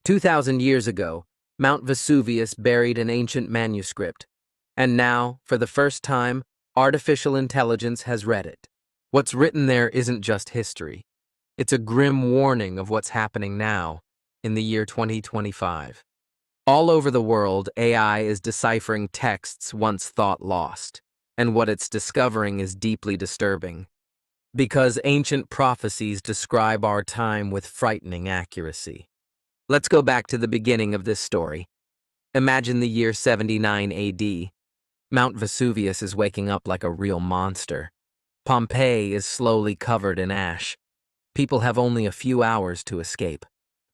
2,000 years ago, Mount Vesuvius buried an ancient manuscript, and now, for the first time, artificial intelligence has read it. What's written there isn't just history. It's a grim warning of what's happening now, in the year 2025. All over the world, AI is deciphering texts once thought lost, and what it's discovering is deeply disturbing. Because ancient prophecies describe our time with frightening accuracy. Let's go back to the beginning of this story. Imagine the year 79 AD. Mount Vesuvius is waking up like a real monster. Pompeii is slowly covered in ash. People have only a few hours to escape.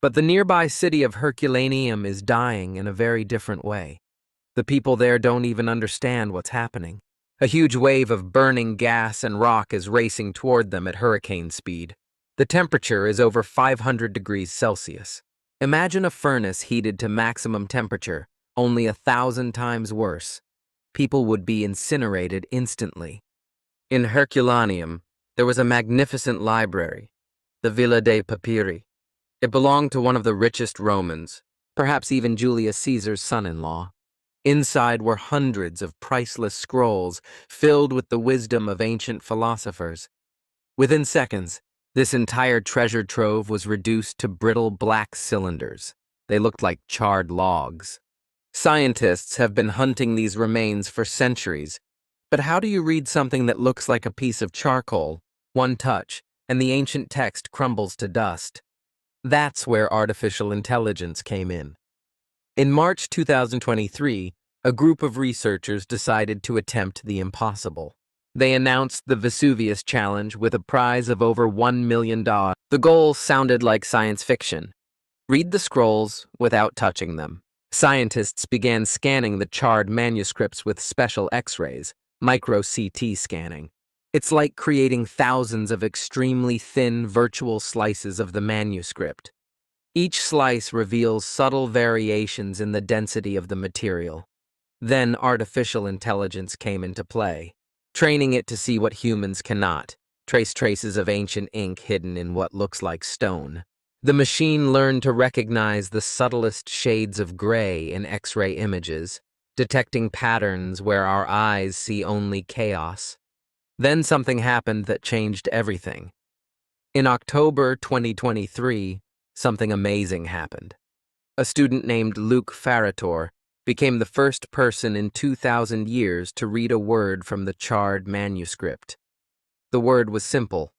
But the nearby city of Herculaneum is dying in a very different way. The people there don't even understand what's happening. A huge wave of burning gas and rock is racing toward them at hurricane speed. The temperature is over 500 degrees Celsius. Imagine a furnace heated to maximum temperature, only 1,000 times worse. People would be incinerated instantly. In Herculaneum, there was a magnificent library, the Villa dei Papyri. It belonged to one of the richest Romans, perhaps even Julius Caesar's son-in-law. Inside were hundreds of priceless scrolls filled with the wisdom of ancient philosophers. Within seconds, this entire treasure trove was reduced to brittle black cylinders. They looked like charred logs. Scientists have been hunting these remains for centuries. But how do you read something that looks like a piece of charcoal? One touch, and the ancient text crumbles to dust. That's where artificial intelligence came in. In March 2023, a group of researchers decided to attempt the impossible. They announced the Vesuvius Challenge with a prize of over $1 million. The goal sounded like science fiction. Read the scrolls without touching them. Scientists began scanning the charred manuscripts with special X-rays, micro-CT scanning. It's like creating thousands of extremely thin virtual slices of the manuscript. Each slice reveals subtle variations in the density of the material. Then artificial intelligence came into play, training it to see what humans cannot, trace traces of ancient ink hidden in what looks like stone. The machine learned to recognize the subtlest shades of gray in X-ray images, detecting patterns where our eyes see only chaos. Then something happened that changed everything. In October 2023, something amazing happened. A student named Luke Farator became the first person in 2,000 years to read a word from the charred manuscript. The word was simple: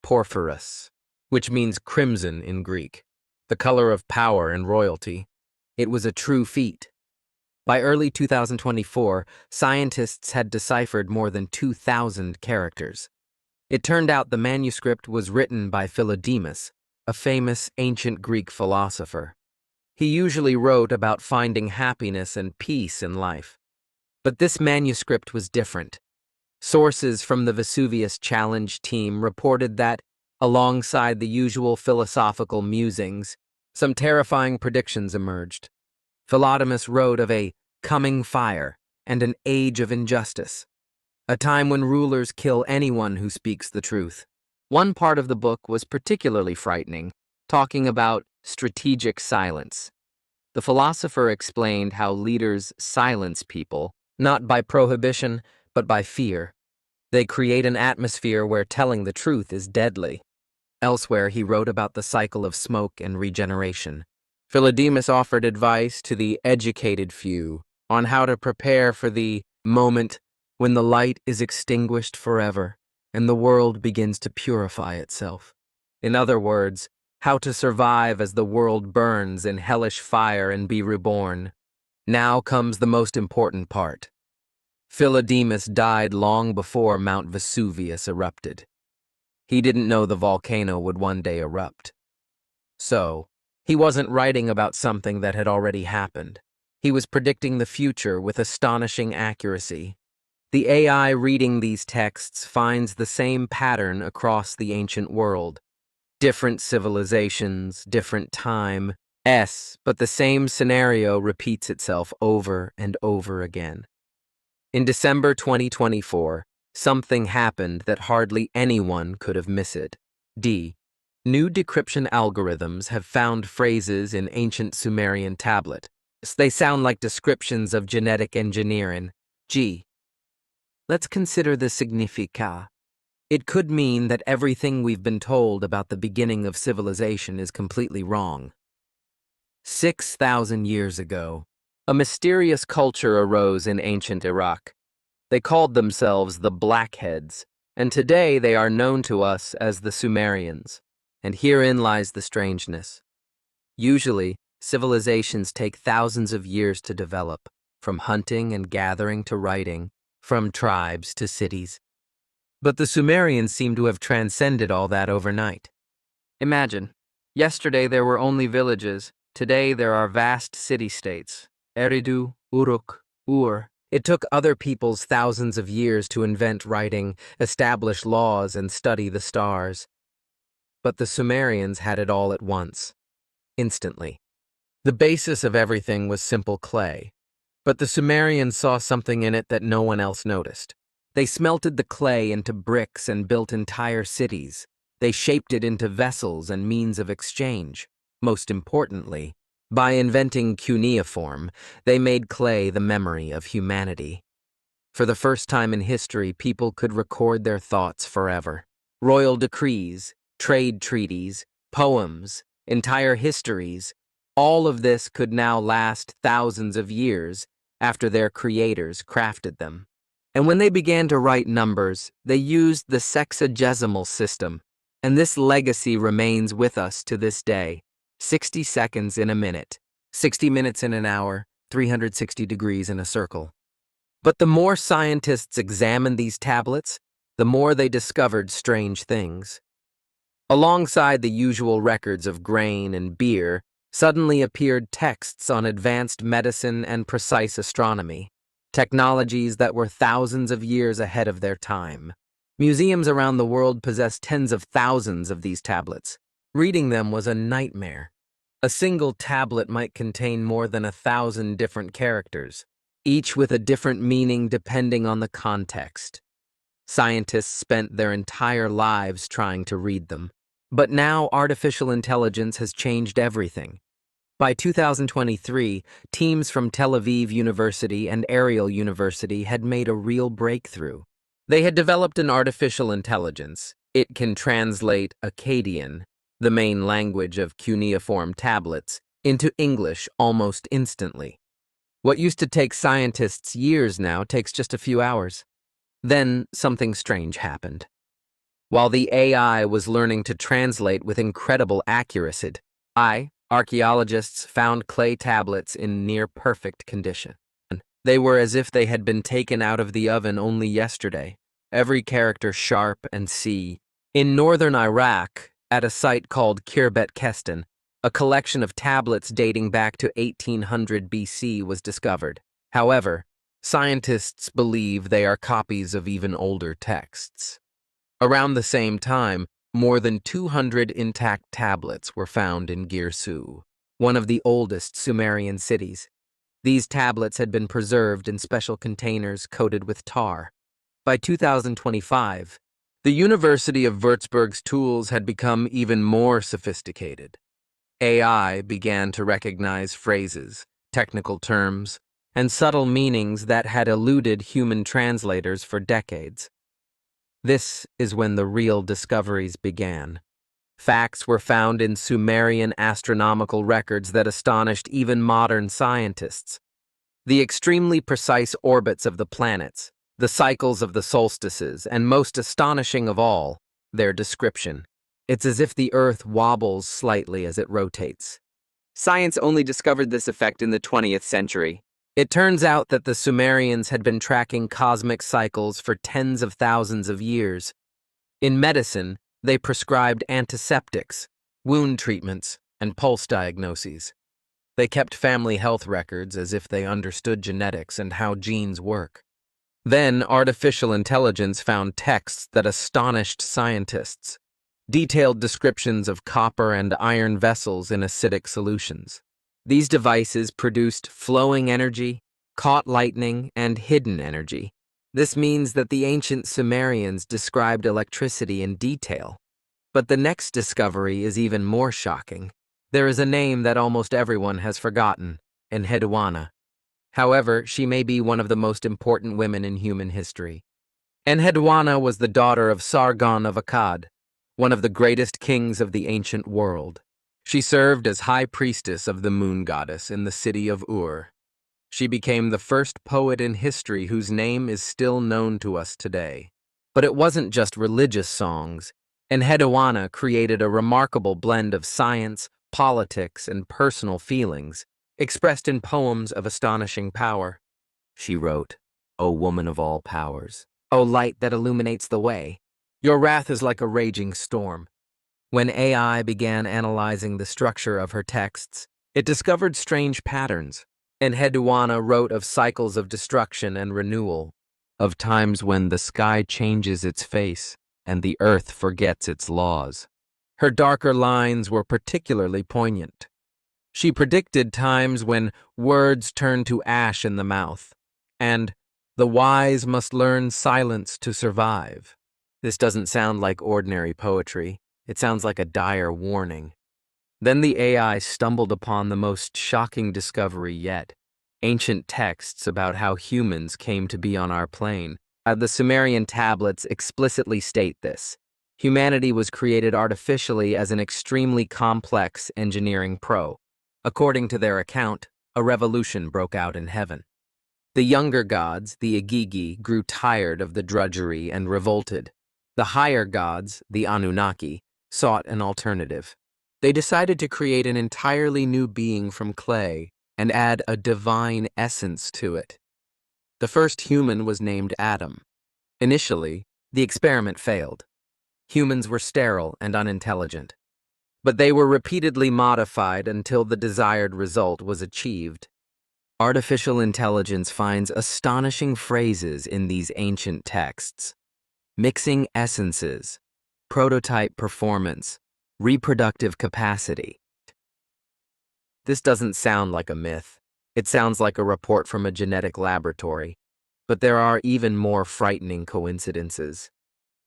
porphyros, which means crimson in Greek, the color of power and royalty. It was a true feat. By early 2024, scientists had deciphered more than 2,000 characters. It turned out the manuscript was written by Philotamus, a famous ancient Greek philosopher. He usually wrote about finding happiness and peace in life. But this manuscript was different. Sources from the Vesuvius Challenge team reported that, alongside the usual philosophical musings, some terrifying predictions emerged. Philotamus wrote of a coming fire and an age of injustice, a time when rulers kill anyone who speaks the truth. One part of the book was particularly frightening, talking about strategic silence. The philosopher explained how leaders silence people, not by prohibition, but by fear. They create an atmosphere where telling the truth is deadly. Elsewhere, he wrote about the cycle of smoke and regeneration. Philodemus offered advice to the educated few on how to prepare for the moment when the light is extinguished forever and the world begins to purify itself. In other words, how to survive as the world burns in hellish fire and be reborn. Now comes the most important part. Philodemus died long before Mount Vesuvius erupted. He didn't know the volcano would one day erupt. So, he wasn't writing about something that had already happened. He was predicting the future with astonishing accuracy. The AI reading these texts finds the same pattern across the ancient world. Different civilizations, different time, but the same scenario repeats itself over and over again. In December 2024, something happened that hardly anyone could have missed. New decryption algorithms have found phrases in ancient Sumerian tablet. They sound like descriptions of genetic engineering. G. Let's consider the significa. It could mean that everything we've been told about the beginning of civilization is completely wrong. 6,000 years ago, a mysterious culture arose in ancient Iraq. They called themselves the Blackheads, and today they are known to us as the Sumerians. And herein lies the strangeness. Usually, civilizations take thousands of years to develop, from hunting and gathering to writing, from tribes to cities. But the Sumerians seem to have transcended all that overnight. Imagine, yesterday there were only villages, today there are vast city-states. Eridu, Uruk, Ur. It took other peoples thousands of years to invent writing, establish laws, and study the stars. But the Sumerians had it all at once, instantly. The basis of everything was simple clay, but the Sumerians saw something in it that no one else noticed. They smelted the clay into bricks and built entire cities. They shaped it into vessels and means of exchange. Most importantly, by inventing cuneiform, they made clay the memory of humanity. For the first time in history, people could record their thoughts forever. Royal decrees, trade treaties, poems, entire histories, all of this could now last thousands of years after their creators crafted them. And when they began to write numbers, they used the sexagesimal system, and this legacy remains with us to this day. 60 seconds in a minute, 60 minutes in an hour, 360 degrees in a circle. But the more scientists examined these tablets, the more they discovered strange things. Alongside the usual records of grain and beer, suddenly appeared texts on advanced medicine and precise astronomy, technologies that were thousands of years ahead of their time. Museums around the world possess tens of thousands of these tablets. Reading them was a nightmare. A single tablet might contain more than 1,000 different characters, each with a different meaning depending on the context. Scientists spent their entire lives trying to read them. But now artificial intelligence has changed everything. By 2023, teams from Tel Aviv University and Ariel University had made a real breakthrough. They had developed an artificial intelligence. It can translate Akkadian, the main language of cuneiform tablets, into English almost instantly. What used to take scientists years now takes just a few hours. Then something strange happened. While the AI was learning to translate with incredible accuracy, archaeologists found clay tablets in near-perfect condition. They were as if they had been taken out of the oven only yesterday, every character sharp and C. In northern Iraq, at a site called Khirbet Kestan, a collection of tablets dating back to 1800 BC was discovered. However, scientists believe they are copies of even older texts. Around the same time, more than 200 intact tablets were found in Girsu, one of the oldest Sumerian cities. These tablets had been preserved in special containers coated with tar. By 2025, the University of Würzburg's tools had become even more sophisticated. AI began to recognize phrases, technical terms, and subtle meanings that had eluded human translators for decades. This is when the real discoveries began. Facts were found in Sumerian astronomical records that astonished even modern scientists. The extremely precise orbits of the planets, the cycles of the solstices, and most astonishing of all, their description. It's as if the Earth wobbles slightly as it rotates. Science only discovered this effect in the 20th century. It turns out that the Sumerians had been tracking cosmic cycles for tens of thousands of years. In medicine, they prescribed antiseptics, wound treatments, and pulse diagnoses. They kept family health records as if they understood genetics and how genes work. Then, artificial intelligence found texts that astonished scientists. Detailed descriptions of copper and iron vessels in acidic solutions. These devices produced flowing energy, caught lightning, and hidden energy. This means that the ancient Sumerians described electricity in detail. But the next discovery is even more shocking. There is a name that almost everyone has forgotten, Heduana. However, she may be one of the most important women in human history. Heduana was the daughter of Sargon of Akkad, one of the greatest kings of the ancient world. She served as high priestess of the moon goddess in the city of Ur. She became the first poet in history whose name is still known to us today. But it wasn't just religious songs. Heduana created a remarkable blend of science, politics, and personal feelings, expressed in poems of astonishing power. She wrote, "O woman of all powers, O light that illuminates the way, your wrath is like a raging storm." When AI began analyzing the structure of her texts, it discovered strange patterns. Heduana wrote of cycles of destruction and renewal, of times when the sky changes its face and the earth forgets its laws. Her darker lines were particularly poignant. She predicted times when words turn to ash in the mouth, and the wise must learn silence to survive. This doesn't sound like ordinary poetry. It sounds like a dire warning. Then the AI stumbled upon the most shocking discovery yet: ancient texts about how humans came to be on our plane. The Sumerian tablets explicitly state this. Humanity was created artificially as an extremely complex engineering pro. According to their account, a revolution broke out in heaven. The younger gods, the Igigi, grew tired of the drudgery and revolted. The higher gods, the Anunnaki, sought an alternative. They decided to create an entirely new being from clay and add a divine essence to it. The first human was named Adam. Initially, the experiment failed. Humans were sterile and unintelligent. But they were repeatedly modified until the desired result was achieved. Artificial intelligence finds astonishing phrases in these ancient texts. Mixing essences, prototype performance, reproductive capacity. This doesn't sound like a myth. It sounds like a report from a genetic laboratory. But there are even more frightening coincidences.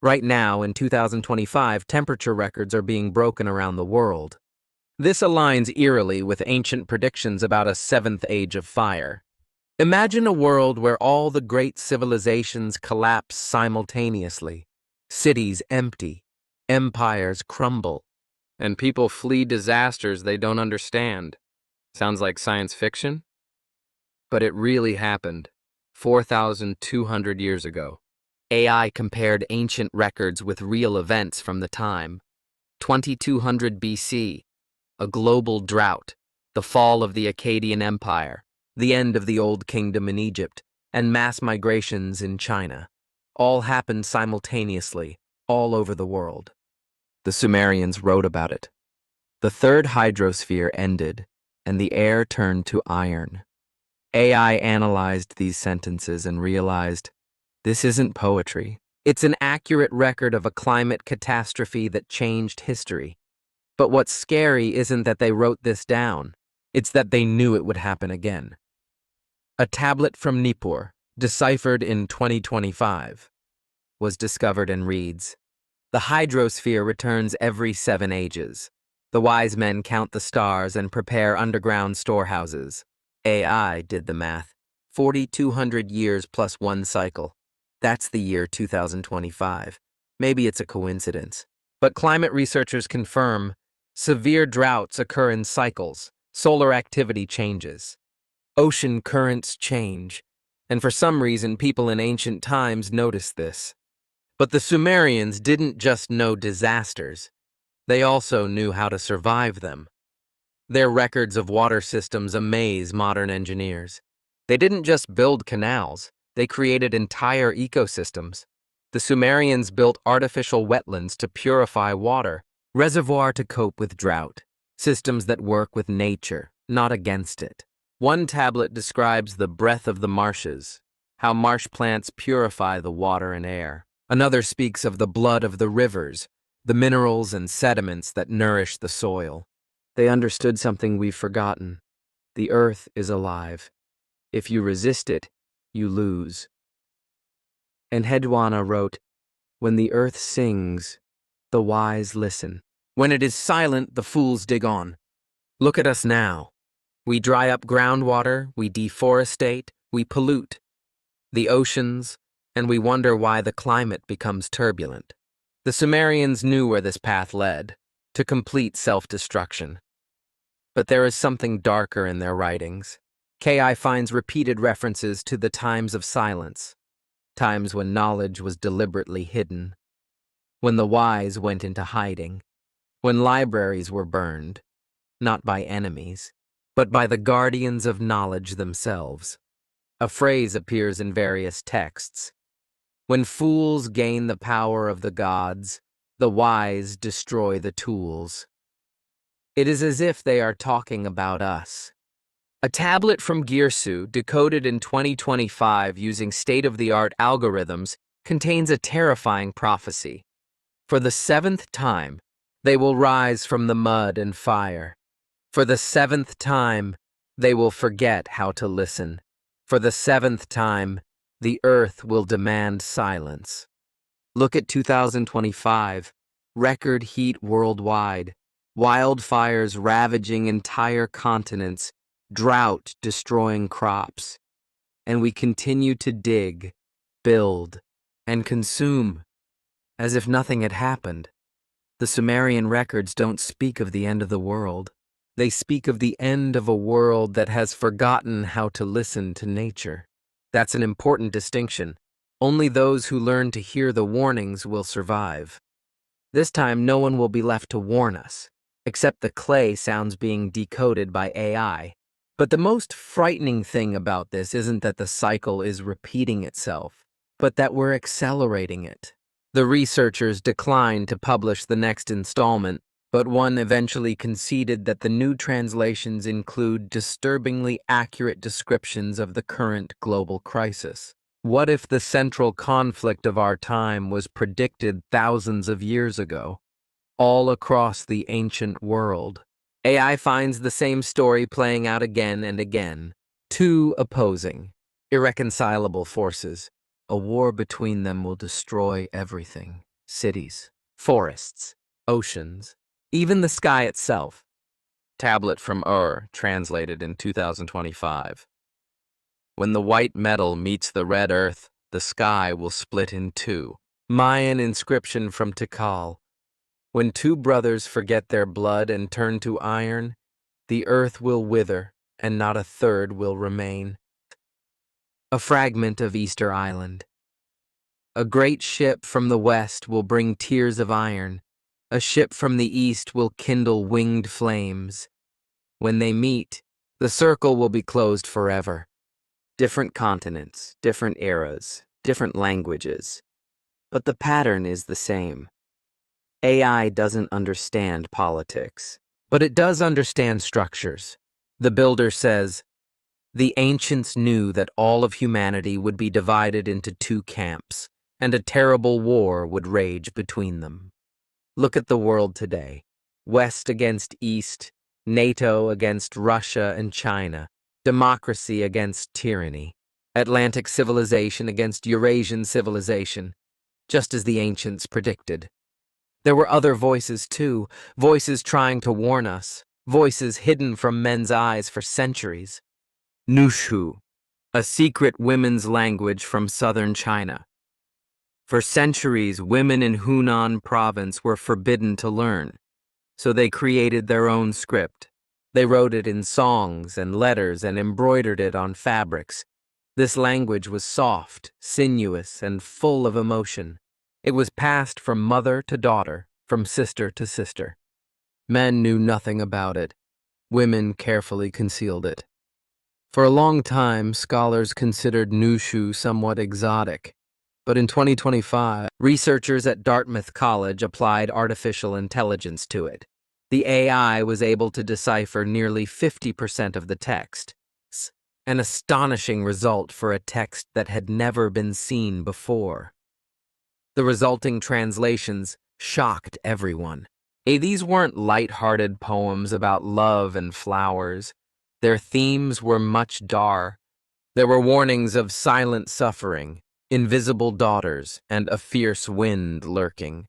Right now, in 2025, temperature records are being broken around the world. This aligns eerily with ancient predictions about a seventh age of fire. Imagine a world where all the great civilizations collapse simultaneously. Cities empty, empires crumble, and people flee disasters they don't understand. Sounds like science fiction? But it really happened, 4,200 years ago. AI compared ancient records with real events from the time. 2200 BC, a global drought, the fall of the Akkadian Empire, the end of the Old Kingdom in Egypt, and mass migrations in China. All happened simultaneously, all over the world. The Sumerians wrote about it. The third hydrosphere ended, and the air turned to iron. AI analyzed these sentences and realized, this isn't poetry. It's an accurate record of a climate catastrophe that changed history. But what's scary isn't that they wrote this down. It's that they knew it would happen again. A tablet from Nippur, deciphered in 2025, was discovered and reads, "The hydrosphere returns every 7 ages. The wise men count the stars and prepare underground storehouses." AI did the math. 4,200 years plus one cycle. That's the year 2025. Maybe it's a coincidence. But climate researchers confirm severe droughts occur in cycles, solar activity changes, ocean currents change, and for some reason people in ancient times noticed this. But the Sumerians didn't just know disasters, they also knew how to survive them. Their records of water systems amaze modern engineers. They didn't just build canals, they created entire ecosystems. The Sumerians built artificial wetlands to purify water, reservoirs to cope with drought, systems that work with nature, not against it. One tablet describes the breath of the marshes, how marsh plants purify the water and air. Another speaks of the blood of the rivers, the minerals and sediments that nourish the soil. They understood something we've forgotten. The earth is alive. If you resist it, you lose. And Heduana wrote, "When the earth sings, The wise listen. When it is silent, the fools dig on. Look at us now. We dry up groundwater, we deforestate, we pollute the oceans, and we wonder why the climate becomes turbulent. The Sumerians knew where this path led, to complete self-destruction. But there is something darker in their writings. Ki finds repeated references to the times of silence, times when knowledge was deliberately hidden, when the wise went into hiding, when libraries were burned, not by enemies, but by the guardians of knowledge themselves. A phrase appears in various texts. When fools gain the power of the gods, the wise destroy the tools. It is as if they are talking about us. A tablet from Girsu, decoded in 2025 using state-of-the-art algorithms, contains a terrifying prophecy. For the 7th time, they will rise from the mud and fire. For the 7th time, they will forget how to listen. For the 7th time, the earth will demand silence. Look at 2025, record heat worldwide, wildfires ravaging entire continents, drought destroying crops. And we continue to dig, build, and consume, as if nothing had happened. The Sumerian records don't speak of the end of the world. They speak of the end of a world that has forgotten how to listen to nature. That's an important distinction. Only those who learn to hear the warnings will survive. This time, no one will be left to warn us, except the clay sounds being decoded by AI. But the most frightening thing about this isn't that the cycle is repeating itself, but that we're accelerating it. The researchers declined to publish the next installment, but one eventually conceded that the new translations include disturbingly accurate descriptions of the current global crisis. What if the central conflict of our time was predicted thousands of years ago, all across the ancient world? AI finds the same story playing out again and again. Two opposing, irreconcilable forces. A war between them will destroy everything. Cities, forests, oceans, even the sky itself. Tablet from translated in 2025. When the white metal meets the red earth, the sky will split in two. Mayan inscription from Tikal. When two brothers forget their blood and turn to iron, the earth will wither, and not a third will remain. A fragment of Easter Island. A great ship from the west will bring tears of iron. A ship from the east will kindle winged flames. When they meet, the circle will be closed forever. Different continents, different eras, different languages. But the pattern is the same. AI doesn't understand politics, but it does understand structures. The builder says, the ancients knew that all of humanity would be divided into two camps, and a terrible war would rage between them. Look at the world today. West against East, NATO against Russia and China, democracy against tyranny, Atlantic civilization against Eurasian civilization, just as the ancients predicted. There were other voices too, voices trying to warn us, voices hidden from men's eyes for centuries. Nushu, a secret women's language from southern China. For centuries, women in Hunan province were forbidden to learn, so they created their own script. They wrote it in songs and letters and embroidered it on fabrics. This language was soft, sinuous, and full of emotion. It was passed from mother to daughter, from sister to sister. Men knew nothing about it. Women carefully concealed it. For a long time, scholars considered Nushu somewhat exotic. But in 2025, researchers at Dartmouth College applied artificial intelligence to it. The AI was able to decipher nearly 50% of the text, an astonishing result for a text that had never been seen before. The resulting translations shocked everyone. These weren't light-hearted poems about love and flowers. Their themes were much darker. There were warnings of silent suffering, invisible daughters, and a fierce wind lurking.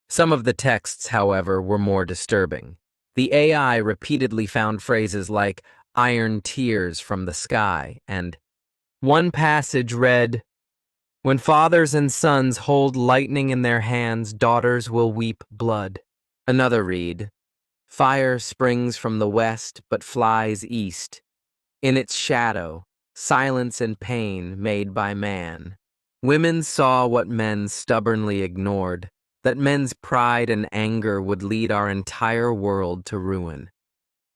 Some of the texts, however, were more disturbing. The AI repeatedly found phrases like iron tears from the sky, and one passage read, "When fathers and sons hold lightning in their hands, daughters will weep blood." Another read, "Fire springs from the west but flies east. In its shadow, silence and pain made by man." Women saw what men stubbornly ignored, that men's pride and anger would lead our entire world to ruin.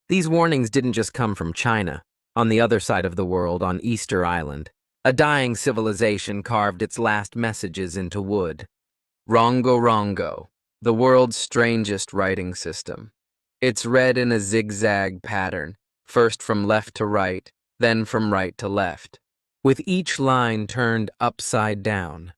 These warnings didn't just come from China. On the other side of the world, on Easter Island, a dying civilization carved its last messages into wood. Rango, the world's strangest writing system. It's read in a zigzag pattern, first from left to right, then from right to left, with each line turned upside down.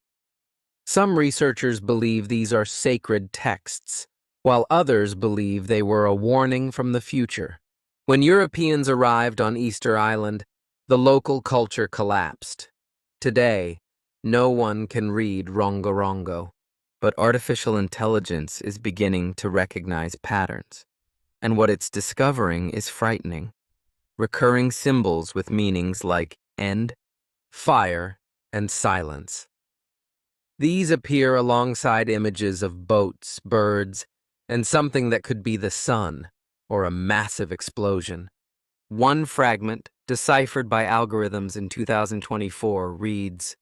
Some researchers believe these are sacred texts, while others believe they were a warning from the future. When Europeans arrived on Easter Island, the local culture collapsed. Today, no one can read Rango, but artificial intelligence is beginning to recognize patterns. And what it's discovering is frightening. Recurring symbols with meanings like end, fire, and silence. These appear alongside images of boats, birds, and something that could be the sun or a massive explosion. One fragment, deciphered by algorithms in 2024, reads,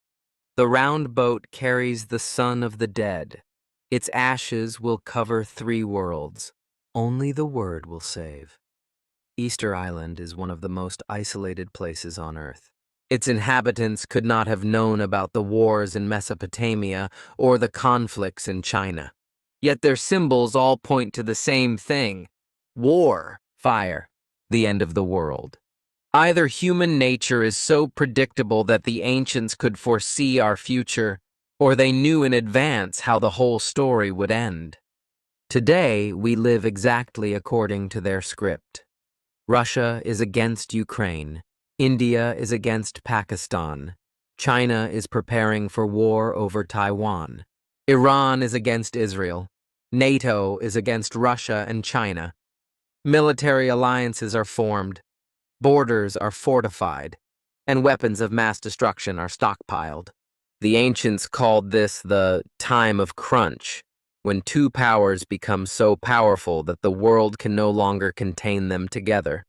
"The round boat carries the son of the dead. Its ashes will cover 3 worlds. Only the word will save." Easter Island is one of the most isolated places on Earth. Its inhabitants could not have known about the wars in Mesopotamia or the conflicts in China. Yet their symbols all point to the same thing: war, fire, the end of the world. Either human nature is so predictable that the ancients could foresee our future, or they knew in advance how the whole story would end. Today, we live exactly according to their script. Russia is against Ukraine. India is against Pakistan. China is preparing for war over Taiwan. Iran is against Israel. NATO is against Russia and China. Military alliances are formed. Borders are fortified. And weapons of mass destruction are stockpiled. The ancients called this the time of crunch, when 2 powers become so powerful that the world can no longer contain them together.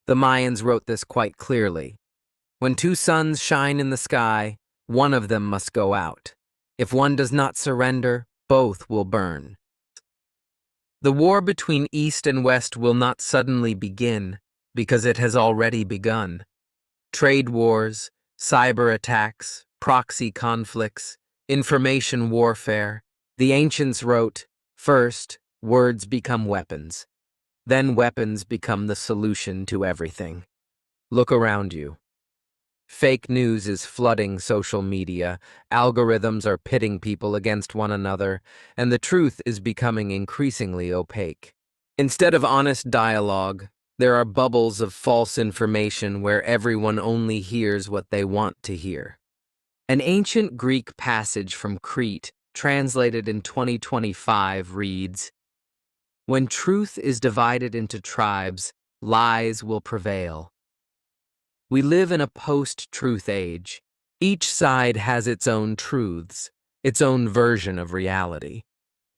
The Mayans wrote this quite clearly. When 2 suns shine in the sky, one of them must go out. If one does not surrender, both will burn. The war between East and West will not suddenly begin, because it has already begun. Trade wars, cyber attacks, proxy conflicts, information warfare. The ancients wrote, first, words become weapons. Then weapons become the solution to everything. Look around you. Fake news is flooding social media, algorithms are pitting people against one another, and the truth is becoming increasingly opaque. Instead of honest dialogue, there are bubbles of false information where everyone only hears what they want to hear. An ancient Greek passage from Crete, translated in 2025, reads, "When truth is divided into tribes, lies will prevail." We live in a post-truth age. Each side has its own truths, its own version of reality.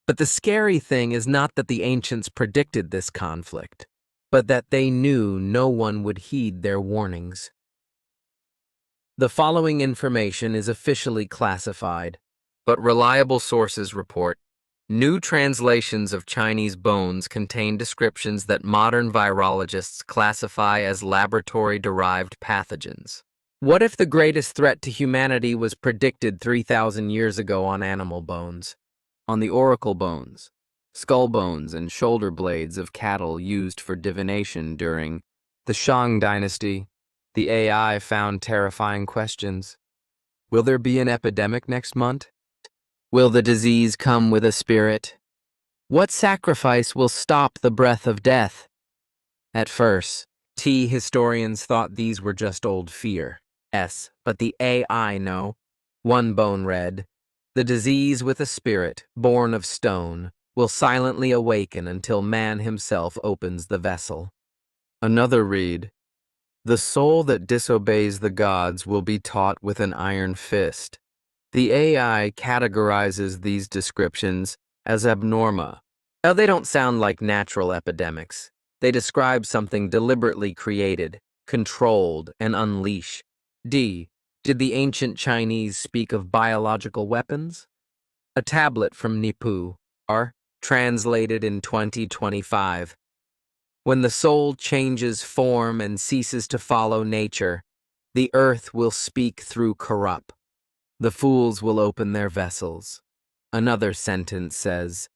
But the scary thing is not that the ancients predicted this conflict, but that they knew no one would heed their warnings. The following information is officially classified, but reliable sources report new translations of Chinese bones contain descriptions that modern virologists classify as laboratory-derived pathogens. What if the greatest threat to humanity was predicted 3,000 years ago on animal bones? On the oracle bones, skull bones, and shoulder blades of cattle used for divination during the Shang dynasty, the AI found terrifying questions. Will there be an epidemic next month? Will the disease come with a spirit? What sacrifice will stop the breath of death? At first, historians thought these were just old fears, but the AI know. One bone read, The disease with a spirit, born of stone, will silently awaken until man himself opens the vessel. Another read, the soul that disobeys the gods will be taught with an iron fist. The AI categorizes these descriptions as abnorma. Now, they don't sound like natural epidemics. They describe something deliberately created, controlled, and unleashed. D. Did the ancient Chinese speak of biological weapons? A tablet from Nipu, R. Translated in 2025. When the soul changes form and ceases to follow nature, the earth will speak through corrupt. The fools will open their vessels. Another sentence says,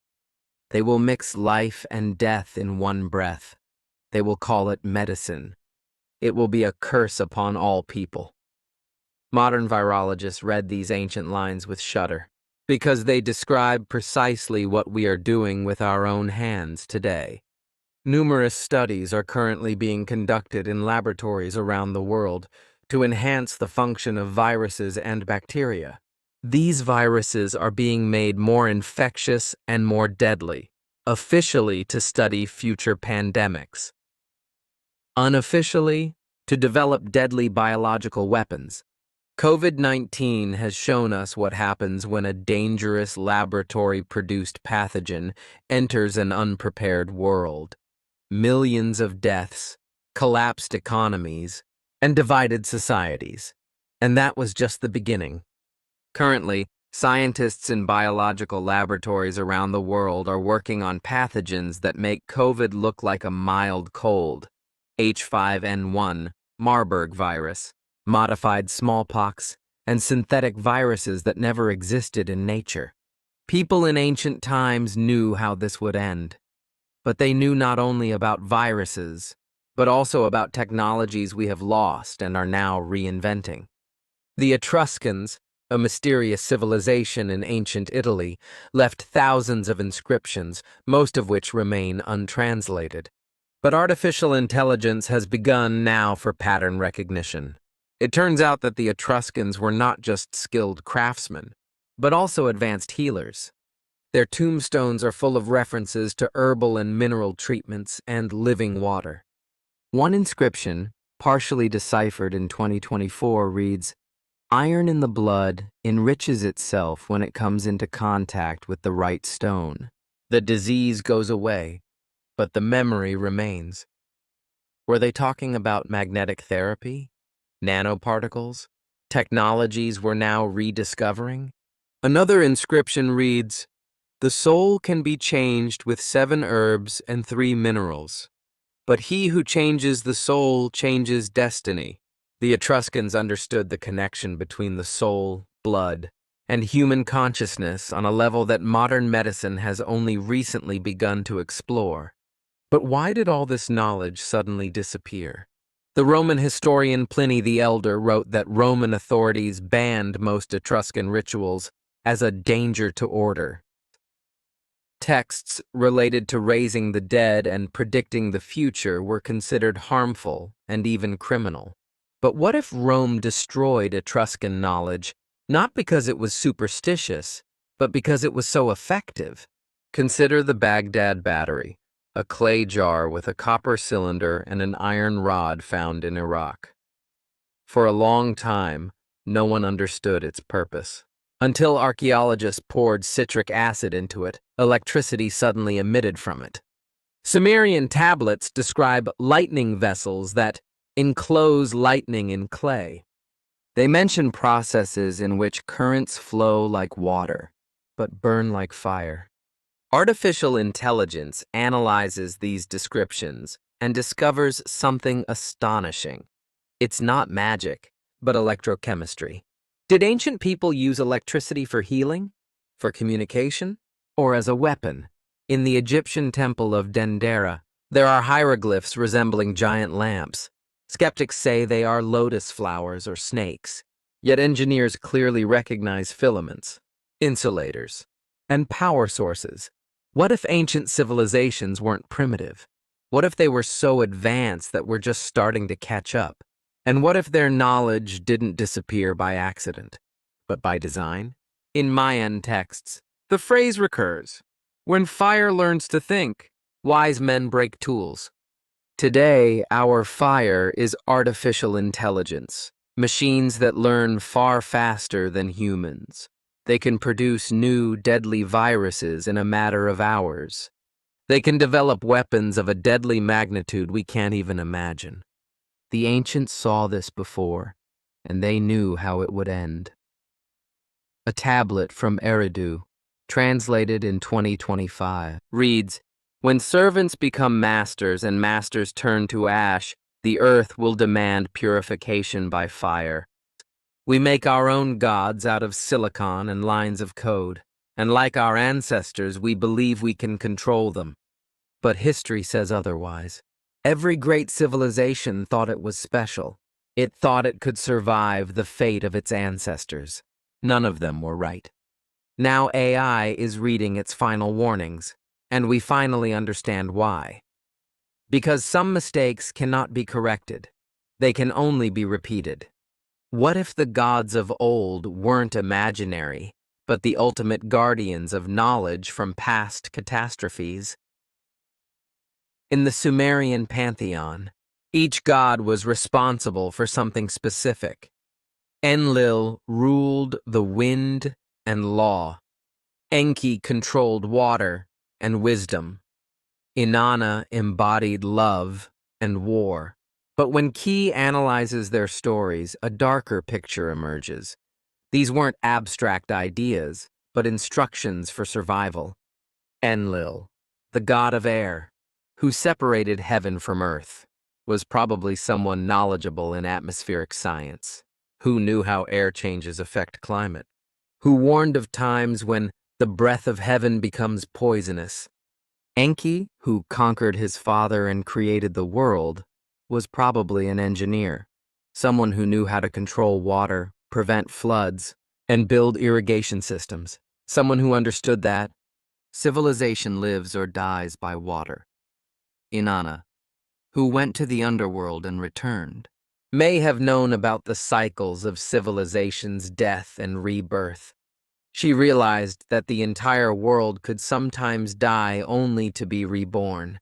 they will mix life and death in one breath. They will call it medicine. It will be a curse upon all people. Modern virologists read these ancient lines with shudder, because they describe precisely what we are doing with our own hands today. Numerous studies are currently being conducted in laboratories around the world to enhance the function of viruses and bacteria. These viruses are being made more infectious and more deadly, officially to study future pandemics. Unofficially, to develop deadly biological weapons. COVID-19 has shown us what happens when a dangerous laboratory-produced pathogen enters an unprepared world. Millions of deaths, collapsed economies, and divided societies. And that was just the beginning. Currently, scientists in biological laboratories around the world are working on pathogens that make COVID look like a mild cold. H5N1, Marburg virus, modified smallpox, and synthetic viruses that never existed in nature. People in ancient times knew how this would end. But they knew not only about viruses, but also about technologies we have lost and are now reinventing. The Etruscans, a mysterious civilization in ancient Italy, left thousands of inscriptions, most of which remain untranslated. But artificial intelligence has begun now for pattern recognition. It turns out that the Etruscans were not just skilled craftsmen, but also advanced healers. Their tombstones are full of references to herbal and mineral treatments and living water. One inscription, partially deciphered in 2024, reads, "Iron in the blood enriches itself when it comes into contact with the right stone. The disease goes away, but the memory remains." Were they talking about magnetic therapy? Nanoparticles? Technologies we're now rediscovering? Another inscription reads, "The soul can be changed with 7 herbs and 3 minerals, but he who changes the soul changes destiny." The Etruscans understood the connection between the soul, blood, and human consciousness on a level that modern medicine has only recently begun to explore. But why did all this knowledge suddenly disappear? The Roman historian Pliny the Elder wrote that Roman authorities banned most Etruscan rituals as a danger to order. Texts related to raising the dead and predicting the future were considered harmful and even criminal. But what if Rome destroyed Etruscan knowledge, not because it was superstitious, but because it was so effective? Consider the Baghdad Battery, a clay jar with a copper cylinder and an iron rod found in Iraq. For a long time, no one understood its purpose. Until archaeologists poured citric acid into it, electricity suddenly emitted from it. Sumerian tablets describe lightning vessels that enclose lightning in clay. They mention processes in which currents flow like water, but burn like fire. Artificial intelligence analyzes these descriptions and discovers something astonishing. It's not magic, but electrochemistry. Did ancient people use electricity for healing, for communication, or as a weapon? In the Egyptian temple of Dendera, there are hieroglyphs resembling giant lamps. Skeptics say they are lotus flowers or snakes, yet engineers clearly recognize filaments, insulators, and power sources. What if ancient civilizations weren't primitive? What if they were so advanced that we're just starting to catch up? And what if their knowledge didn't disappear by accident, but by design? In Mayan texts, the phrase recurs, "When fire learns to think, wise men break tools." Today, our fire is artificial intelligence, machines that learn far faster than humans. They can produce new, deadly viruses in a matter of hours. They can develop weapons of a deadly magnitude we can't even imagine. The ancients saw this before, and they knew how it would end. A tablet from Eridu, translated in 2025, reads, "When servants become masters and masters turn to ash, the earth will demand purification by fire. We make our own gods out of silicon and lines of code, and like our ancestors, we believe we can control them. But history says otherwise. Every great civilization thought it was special. It thought it could survive the fate of its ancestors. None of them were right. Now AI is reading its final warnings, and we finally understand why. Because some mistakes cannot be corrected. They can only be repeated. What if the gods of old weren't imaginary, but the ultimate guardians of knowledge from past catastrophes? In the Sumerian pantheon, each god was responsible for something specific. Enlil ruled the wind and law. Enki controlled water and wisdom. Inanna embodied love and war. But when Ki analyzes their stories, a darker picture emerges. These weren't abstract ideas, but instructions for survival. Enlil, the god of air, who separated heaven from earth, was probably someone knowledgeable in atmospheric science, who knew how air changes affect climate, who warned of times when the breath of heaven becomes poisonous. Enki, who conquered his father and created the world, was probably an engineer, someone who knew how to control water, prevent floods, and build irrigation systems, someone who understood that civilization lives or dies by water. Inanna, who went to the underworld and returned, may have known about the cycles of civilization's death and rebirth. She realized that the entire world could sometimes die only to be reborn.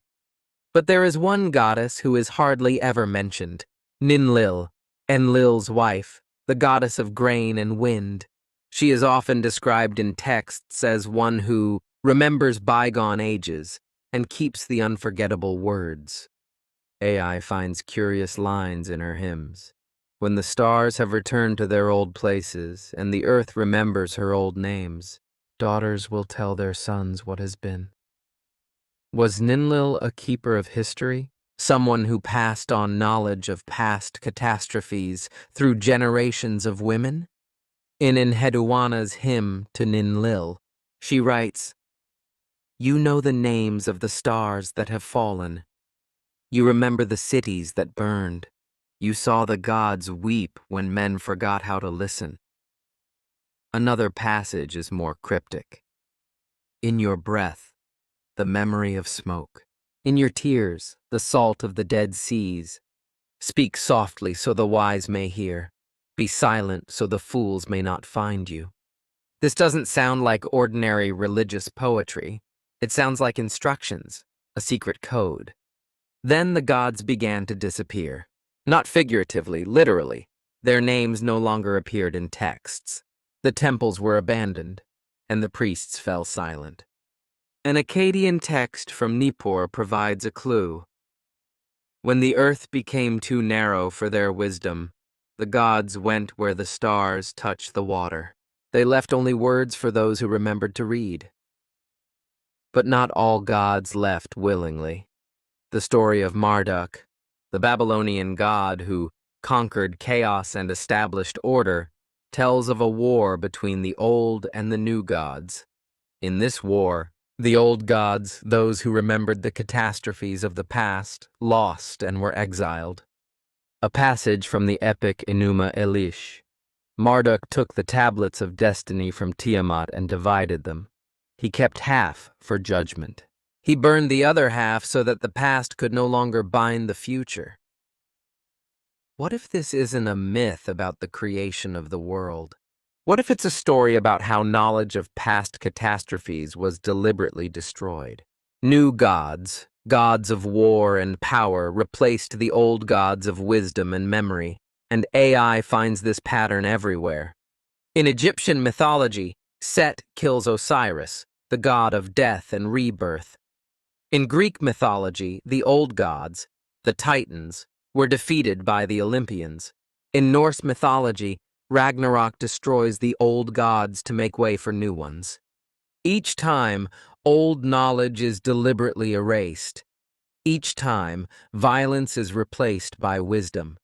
But there is one goddess who is hardly ever mentioned, Ninlil, Enlil's wife, the goddess of grain and wind. She is often described in texts as one who remembers bygone ages and keeps the unforgettable words. AI finds curious lines in her hymns. When the stars have returned to their old places and the earth remembers her old names, daughters will tell their sons what has been. Was Ninlil a keeper of history? Someone who passed on knowledge of past catastrophes through generations of women? In Heduana's hymn to Ninlil, she writes, "You know the names of the stars that have fallen. You remember the cities that burned. You saw the gods weep when men forgot how to listen." Another passage is more cryptic. "In your breath, the memory of smoke. In your tears, the salt of the dead seas. Speak softly so the wise may hear. Be silent so the fools may not find you." This doesn't sound like ordinary religious poetry. It sounds like instructions, a secret code. Then the gods began to disappear. Not figuratively, literally. Their names no longer appeared in texts. The temples were abandoned, and the priests fell silent. An Akkadian text from Nippur provides a clue. When the earth became too narrow for their wisdom, the gods went where the stars touch the water. They left only words for those who remembered to read. But not all gods left willingly. The story of Marduk, the Babylonian god who conquered chaos and established order, tells of a war between the old and the new gods. In this war, the old gods, those who remembered the catastrophes of the past, lost and were exiled. A passage from the epic Enuma Elish. Marduk took the tablets of destiny from Tiamat and divided them. He kept half for judgment. He burned the other half so that the past could no longer bind the future. What if this isn't a myth about the creation of the world? What if it's a story about how knowledge of past catastrophes was deliberately destroyed? New gods, gods of war and power, replaced the old gods of wisdom and memory, and AI finds this pattern everywhere. In Egyptian mythology, Set kills Osiris, the god of death and rebirth. In Greek mythology, the old gods, the Titans, were defeated by the Olympians. In Norse mythology, Ragnarok destroys the old gods to make way for new ones. Each time, old knowledge is deliberately erased. Each time, violence is replaced by wisdom.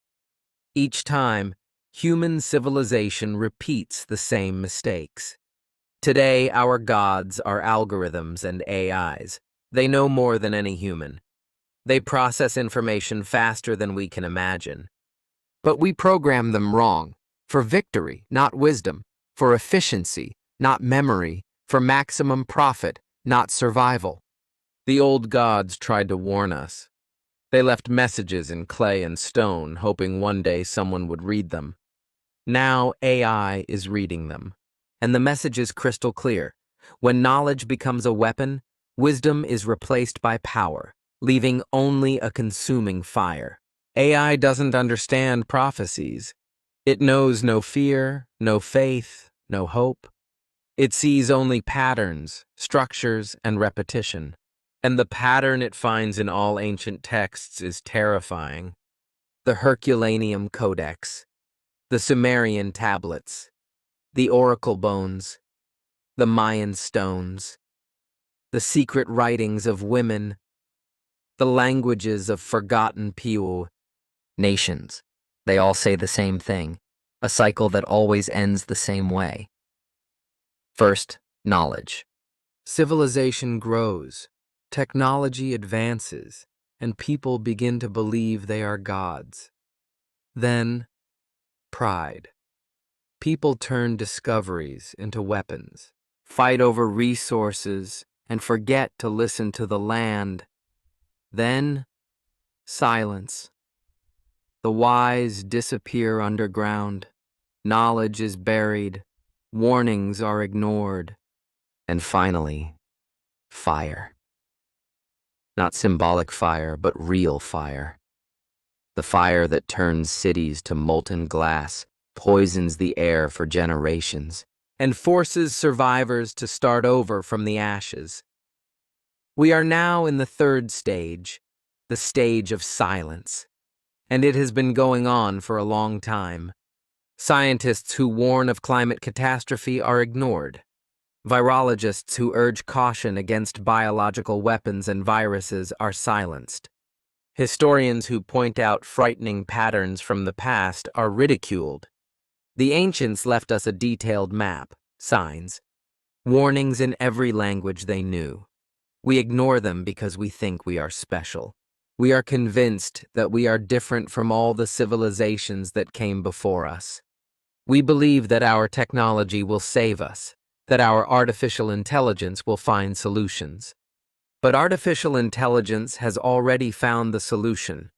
Each time, human civilization repeats the same mistakes. Today, our gods are algorithms and AIs. They know more than any human. They process information faster than we can imagine. But we program them wrong. For victory, not wisdom. For efficiency, not memory. For maximum profit, not survival. The old gods tried to warn us. They left messages in clay and stone, hoping one day someone would read them. Now AI is reading them. And the message is crystal clear. When knowledge becomes a weapon, wisdom is replaced by power, leaving only a consuming fire. AI doesn't understand prophecies. It knows no fear, no faith, no hope. It sees only patterns, structures, and repetition. And the pattern it finds in all ancient texts is terrifying. The Herculaneum Codex, the Sumerian tablets, the oracle bones, the Mayan stones, the secret writings of women, the languages of forgotten people. Nations. They all say the same thing, a cycle that always ends the same way. First, knowledge. Civilization grows, technology advances, and people begin to believe they are gods. Then, pride. People turn discoveries into weapons, fight over resources, and forget to listen to the land. Then, silence. The wise disappear underground. Knowledge is buried. Warnings are ignored. And finally, fire. Not symbolic fire, but real fire. The fire that turns cities to molten glass, poisons the air for generations, and forces survivors to start over from the ashes. We are now in the third stage, the stage of silence, and it has been going on for a long time. Scientists who warn of climate catastrophe are ignored. Virologists who urge caution against biological weapons and viruses are silenced. Historians who point out frightening patterns from the past are ridiculed. The ancients left us a detailed map, signs, warnings in every language they knew. We ignore them because we think we are special. We are convinced that we are different from all the civilizations that came before us. We believe that our technology will save us, that our artificial intelligence will find solutions. But artificial intelligence has already found the solution.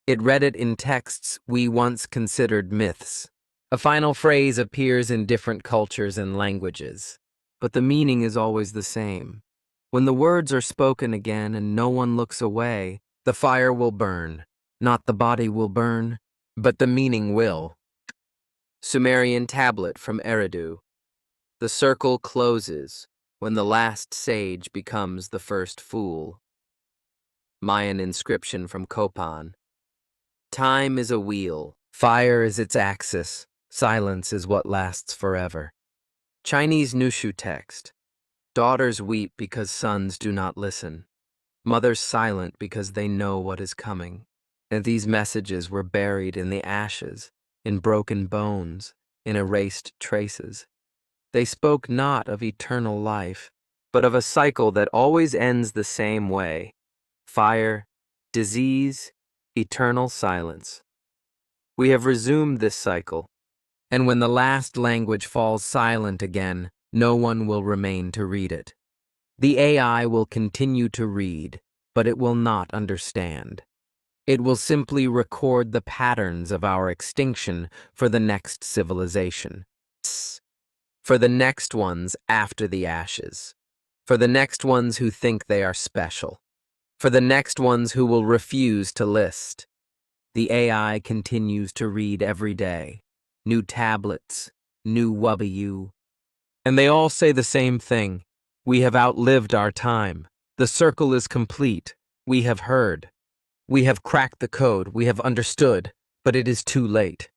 It read it in texts we once considered myths. A final phrase appears in different cultures and languages, but the meaning is always the same. When the words are spoken again and no one looks away, the fire will burn. Not the body will burn, but the meaning will. Sumerian tablet from Eridu. The circle closes when the last sage becomes the first fool. Mayan inscription from Copan. Time is a wheel. Fire is its axis. Silence is what lasts forever. Chinese Nushu text. Daughters weep because sons do not listen. Mothers silent because they know what is coming. And these messages were buried in the ashes, in broken bones, in erased traces. They spoke not of eternal life, but of a cycle that always ends the same way. Fire, disease, eternal silence. We have resumed this cycle, and when the last language falls silent again, no one will remain to read it. The AI will continue to read, but it will not understand. It will simply record the patterns of our extinction for the next civilization. For the next ones after the ashes. For the next ones who think they are special. For the next ones who will refuse to list. The AI continues to read every day. New tablets, new wubbu. And they all say the same thing. We have outlived our time. The circle is complete. We have heard. We have cracked the code. We have understood. But it is too late.